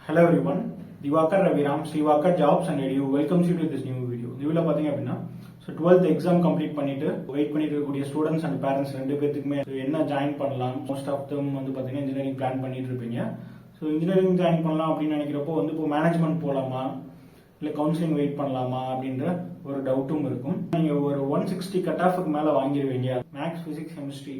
Hello everyone, Diwakar Raviram, Sriwakar Jobs and Edu welcomes you to this new video. இதுல பாத்தீங்க அப்படின்னா so 12th exam complete பண்ணிட்டு wait பண்ணிட்டு இருக்கக்கூடிய students and parents ரெண்டு பேருக்குமே என்ன ஜாயின் பண்ணலாம், மோஸ்ட் ஆஃப் தம் வந்து பாத்தீங்கன்னா இன்ஜினியரிங் பிளான் பண்ணிட்டு இருப்பீங்க. ஸோ இன்ஜினியரிங் ஜாயின் பண்ணலாம் அப்படின்னு நினைக்கிறப்போ வந்து இப்போ மேனேஜ்மெண்ட் போகலாமா இல்லை கவுன்சிலிங் வெயிட் பண்ணலாமா அப்படின்ற ஒரு டவுட்டும் இருக்கும். நீங்கள் ஒரு 160 கட் ஆஃபுக்கு மேலே வாங்கிடுவீங்க, மேக்ஸ் ஃபிசிக்ஸ் கெமிஸ்ட்ரி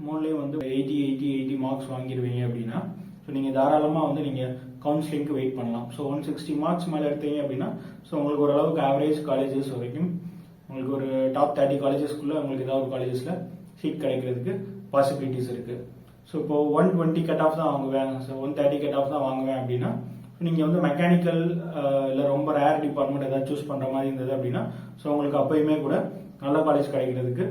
மூணுலேயும் வந்து 80 மார்க்ஸ் வாங்கிடுவீங்க அப்படின்னா ஸோ நீங்கள் தாராளமாக வந்து நீங்கள் கவுன்சிலிங்க்கு வெயிட் பண்ணலாம். ஸோ 160 மார்க்ஸ் மேலே எடுத்தீங்க அப்படின்னா ஸோ உங்களுக்கு ஓரளவுக்கு ஆவரேஜ் காலேஜஸ் வரைக்கும் உங்களுக்கு ஒரு டாப் 30 காலேஜஸ்க்குள்ளே உங்களுக்கு ஏதாவது காலேஜஸில் சீட் கிடைக்கிறதுக்கு பாசிபிலிட்டிஸ் இருக்குது. ஸோ இப்போ 120 கட் ஆஃப் தான் வாங்குவேன், ஸோ 130 கட் ஆஃப் தான் வாங்குவேன் அப்படின்னா நீங்கள் வந்து மெக்கானிக்கல் இல்லை ரொம்ப ரேர் டிபார்ட்மெண்ட் ஏதாவது சூஸ் பண்ணுற மாதிரி இருந்தது அப்படின்னா ஸோ உங்களுக்கு அப்பயுமே கூட நல்ல காலேஜ் கிடைக்கிறதுக்கு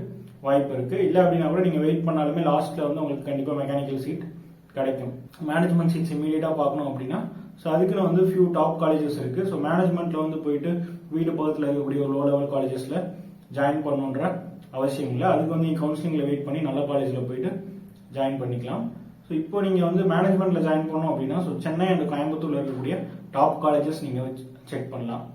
வாய்ப்பு இருக்குது. இல்லை அப்படின்னா கூட நீங்கள் வெயிட் பண்ணாலுமே லாஸ்ட்டில் வந்து உங்களுக்கு கண்டிப்பாக மெக்கானிக்கல் சீட் கிடைக்கும். மேனேஜ்மெண்ட் சீட்ஸ் இமீடியட்டாக பார்க்கணும் அப்படின்னா ஸோ அதுக்குன்னு வந்து ஃபியூ டாப் காலேஜஸ் இருக்குது. ஸோ மேனேஜ்மெண்ட்டில் வந்து போயிட்டு வீடு பக்கத்தில் இருக்கக்கூடிய ஒரு லோ லெவல் காலேஜஸில் ஜாயின் பண்ணணுன்ற அவசியம் இல்லை. அதுக்கு வந்து நீங்கள் கவுன்சிலிங்கில் வெயிட் பண்ணி நல்ல காலேஜில் போயிட்டு ஜாயின் பண்ணிக்கலாம். ஸோ இப்போ நீங்கள் வந்து மேனேஜ்மெண்ட்டில் ஜாயின் பண்ணணும் அப்படின்னா ஸோ சென்னை அண்ட் கோயம்புத்தூரில் இருக்கக்கூடிய டாப் காலேஜஸ் நீங்கள் செக் பண்ணலாம்.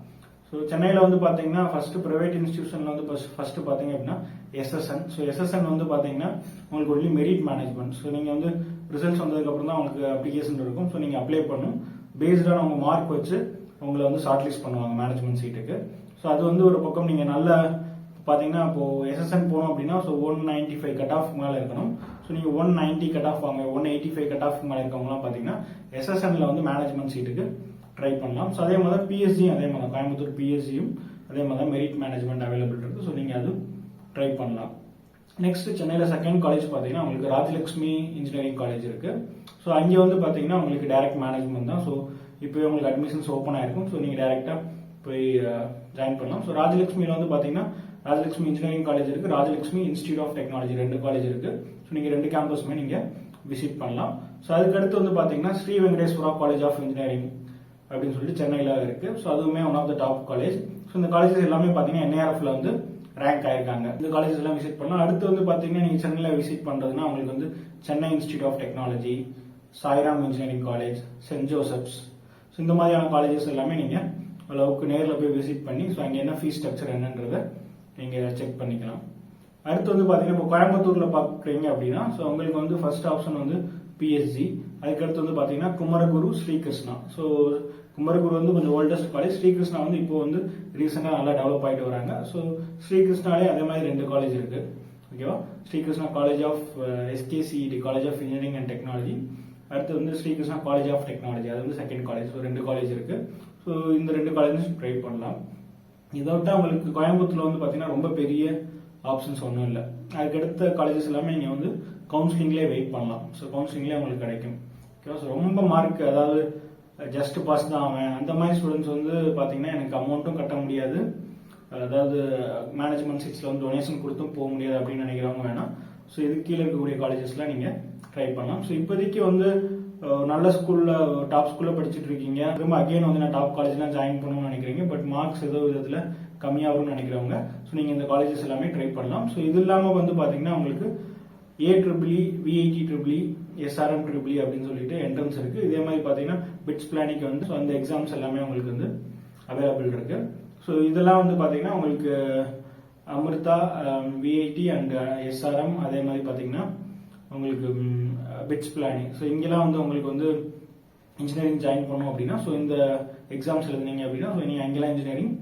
ஸோ சென்னையில் வந்து பார்த்தீங்கன்னா ஃபர்ஸ்ட் ப்ரைவேட் இன்ஸ்டியூஷனில் வந்து ஃபர்ஸ்ட் பார்த்தீங்க அப்படின்னா எஸ்எஸ்என். ஸோ எஸ்எஸ்என் வந்து பார்த்தீங்கன்னா உங்களுக்கு ஒன்லி மெரிட் மேனேஜ்மெண்ட். ஸோ நீங்கள் வந்து ரிசல்ட்ஸ் வந்ததுக்கப்புறம் தான் உங்களுக்கு அப்ளிகேஷன் இருக்கும். ஸோ நீங்கள் அப்ளை பண்ணணும், பேஸ்டான உங்கள் மார்க் வச்சு உங்களை வந்து ஷார்ட் லிஸ்ட் பண்ணுவாங்க மேனேஜ்மெண்ட் சீட்டுக்கு. ஸோ அது வந்து ஒரு பக்கம் நீங்கள் நல்ல பார்த்தீங்கன்னா இப்போ எஸ்எஸ்என் போனோம் அப்படின்னா ஸோ 195 கட் ஆஃப் மேலே இருக்கணும். ஸோ நீங்கள் 190 கட் ஆஃப் வாங்க, 185 கட் ஆஃப் மேலே இருக்கவங்களாம் பார்த்தீங்கன்னா எஸ்எஸ்என்ல வந்து மேனேஜ்மெண்ட் சீட்டுக்கு ட்ரை பண்ணலாம். ஸோ அதே மாதிரி பிஎஸ்சியும் அதே மாதிரி கோயம்புத்தூர் பிஎஸ்சியும் அதே மாதிரி மெரிட் மேனேஜ்மெண்ட் அவைலபிள் இருக்கு. ஸோ நீங்கள் அது ட்ரை பண்ணலாம். நெக்ஸ்ட் சென்னையில் செகண்ட் காலேஜ் பார்த்தீங்கன்னா உங்களுக்கு ராஜலட்சுமி இன்ஜினியரிங் காலேஜ் இருக்கு. ஸோ அங்கே வந்து பார்த்தீங்கன்னா உங்களுக்கு டைரக்ட் மேனேஜ்மெண்ட் தான். ஸோ இப்போ உங்களுக்கு அட்மிஷன்ஸ் ஓப்பன் ஆயிருக்கும். ஸோ நீங்கள் டைரக்டாக போய் ஜாயின் பண்ணலாம். ஸோ ராஜலட்சுமியில் வந்து பார்த்தீங்கன்னா ராஜலட்சுமி இன்ஜினியரிங் காலேஜ் இருக்கு, ராஜலட்சுமி இன்ஸ்டியூட் ஆஃப் டெக்னாலஜி ரெண்டு காலேஜ் இருக்கு. ஸோ நீங்கள் ரெண்டு கேம்பஸுமே நீங்கள் விசிட் பண்ணலாம். ஸோ அதுக்கடுத்து வந்து பார்த்தீங்கன்னா Shri Venkateswara college of engineering அப்படின்னு சொல்லிட்டு சென்னையில் இருக்கு. ஸோ அதுவுமே one of the top college. So இந்த காலேஜஸ் எல்லாமே பார்த்தீங்கன்னா என்ஐஆர்எஃப்ல வந்து ரேங்க் ஆயிருக்காங்க. இந்த காலேஜஸ் எல்லாம் விசிட் பண்ணலாம். அடுத்து வந்து பார்த்தீங்கன்னா நீங்கள் சென்னையில் விசிட் பண்ணுறதுனா உங்களுக்கு வந்து Chennai institute of technology, Sairam engineering college, saint Joseph's, so இந்த மாதிரியான காலேஜஸ் எல்லாமே நீங்கள் அளவுக்கு நேரில் போய் விசிட் பண்ணி ஸோ அங்கே என்ன ஃபீஸ் ஸ்ட்ரக்சர் என்னன்றதை நீங்கள் செக் பண்ணிக்கலாம். அடுத்து வந்து பார்த்தீங்கன்னா இப்போ கோயம்புத்தூரில் பார்க்குறீங்க அப்படின்னா ஸோ உங்களுக்கு வந்து ஃபர்ஸ்ட் ஆப்ஷன் வந்து பிஎஸ்ஜி, அதுக்கடுத்து வந்து பார்த்தீங்கன்னா குமரகுரு, ஸ்ரீகிருஷ்ணா. ஸோ குமரகுரு வந்து கொஞ்சம் ஓல்டஸ்ட் காலேஜ், ஸ்ரீகிருஷ்ணா வந்து இப்போ வந்து ரீசெண்டாக நல்லா டெவலப் ஆகிட்டு வராங்க. ஸோ ஸ்ரீகிருஷ்ணாலே அதே மாதிரி ரெண்டு காலேஜ் இருக்கு, ஓகேவா. Srikrishna college of SKCET college of engineering and technology, அடுத்து வந்து ஸ்ரீகிருஷ்ணா காலேஜ் ஆஃப் டெக்னாலஜி, அது வந்து செகண்ட் காலேஜ். ஸோ ரெண்டு காலேஜ் இருக்கு. ஸோ இந்த ரெண்டு காலேஜும் ட்ரை பண்ணலாம். இதை விட்டா உங்களுக்கு கோயம்புத்தூர்ல வந்து பார்த்தீங்கன்னா ரொம்ப பெரிய ஆப்ஷன்ஸ் ஒன்றும் இல்லை. அதுக்கடுத்த காலேஜஸ் எல்லாமே நீங்கள் வந்து கவுன்சிலிங்லேயே வெயிட் பண்ணலாம். ஸோ கவுன்சிலிங்லேயே உங்களுக்கு கிடைக்கும், ஓகேவா. ஸோ ரொம்ப மார்க் அதாவது ஜஸ்ட் பாஸ் தான் ஆவேன் அந்த மாதிரி ஸ்டூடெண்ட்ஸ் வந்து பார்த்தீங்கன்னா எனக்கு அமௌண்ட்டும் கட்ட முடியாது, அதாவது மேனேஜ்மெண்ட் சீட்ஸில் வந்து டொனேஷன் கொடுத்தும் போக முடியாது அப்படின்னு நினைக்கிறவங்க வேணாம். ஸோ இதுக்கு கீழே இருக்கக்கூடிய காலேஜஸ்லாம் நீங்கள் ட்ரை பண்ணலாம். ஸோ இப்போதைக்கு வந்து நல்ல ஸ்கூலில் டாப் ஸ்கூலில் படிச்சுட்டு இருக்கீங்க, திரும்ப அகைன் வந்து நான் டாப் காலேஜ்லாம் ஜாயின் பண்ணணும்னு நினைக்கிறீங்க, பட் மார்க்ஸ் ஏதோ விதத்தில் கம்மியாகும்னு நினைக்கிறவங்க ஸோ நீங்கள் இந்த காலேஜஸ் எல்லாமே ட்ரை பண்ணலாம். ஸோ இது இல்லாமல் வந்து பார்த்தீங்கன்னா உங்களுக்கு AEEE, VIT, SRM அப்படின்னு சொல்லிட்டு என்ட்ரன்ஸ் இருக்கு. இதே மாதிரி பார்த்தீங்கன்னா பிட்ஸ் பிளானிக்கு வந்து அந்த எக்ஸாம்ஸ் எல்லாமே உங்களுக்கு வந்து அவைலபிள் இருக்கு. ஸோ இதெல்லாம் வந்து பார்த்தீங்கன்னா உங்களுக்கு அமிர்தா, VIT அண்ட் SRM, அதே மாதிரி பார்த்தீங்கன்னா உங்களுக்கு பிட்ஸ் பிளானிங். ஸோ இங்கெல்லாம் வந்து உங்களுக்கு வந்து இன்ஜினியரிங் ஜாயின் பண்ணணும் அப்படின்னா ஸோ இந்த எக்ஸாம்ஸ் எழுதுனீங்க அப்படின்னா ஸோ நீங்கள் அங்கெல்லாம் இன்ஜினியரிங்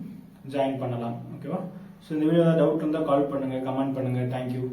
ஜாயின் பண்ணலாம், ஓகேவா. ஸோ இந்த வீடியோ ஏதாவது டவுட் இருந்தால் கால் பண்ணுங்க, கமெண்ட் பண்ணுங்க. தேங்க்யூ.